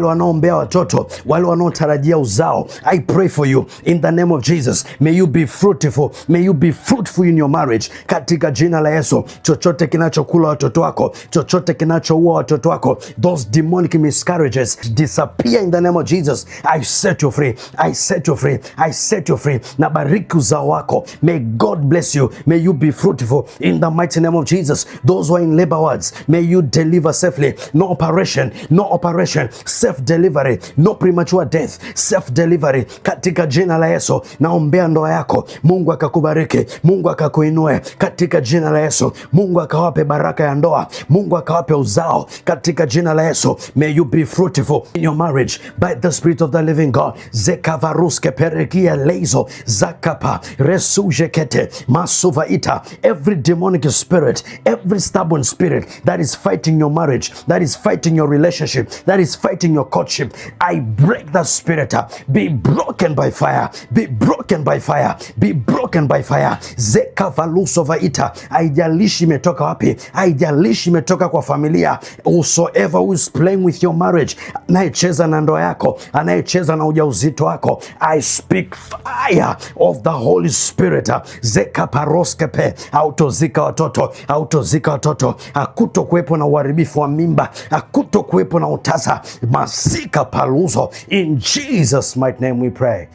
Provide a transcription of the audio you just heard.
wanaombea watoto, wale wanaotarajia uzao, I pray for you in the name of Jesus. May you be fruitful, may you be fruitful in your marriage katika jina la Yesu. Chochote kinachokula watoto wako, chochote kinachoua watoto wako, those demonic miscarriages disappear in the name of Jesus. I set you free, I set you free, I set you free. Na bariki uzao wako. May God bless you, may you be fruitful in the mighty name of Jesus. Those who are in labor wards, may you deliver safely. No operation, no operation, safe delivery, no premature death, safe delivery katika jina la Yesu. Naombea ndoa yako, Mungu akakubariki, Mungu akakuinue katika jina la Yesu. Mungu akawape baraka ya ndoa, Mungu akawape uzao katika jina la Yesu. May you be fruitful in your marriage by the Spirit of the living God. Zekavaruske perekia leizo zakapa resujekete masuvaita. Every demonic spirit, every stubborn spirit that is fighting your marriage, that is fighting your relationship, that is fighting your courtship, I break that spirit. Be broken by fire, be broken by fire, be broken by fire. Zekavalusovaita. Haijalishi imetoka wapi, haijalishi imetoka kwa familia. Whosoever who is playing with your marriage, anayecheza na ndoa yako, anayecheza na ujauzito wako, I speak fire of the Holy Spirit. Zekaparoskepe. Hautozika watoto, hautozika watoto. Hakuto kuwepo na uharibifu wa mimba, hakuto kuwepo na utasa. Masika paluzo. In Jesus' mighty name we pray.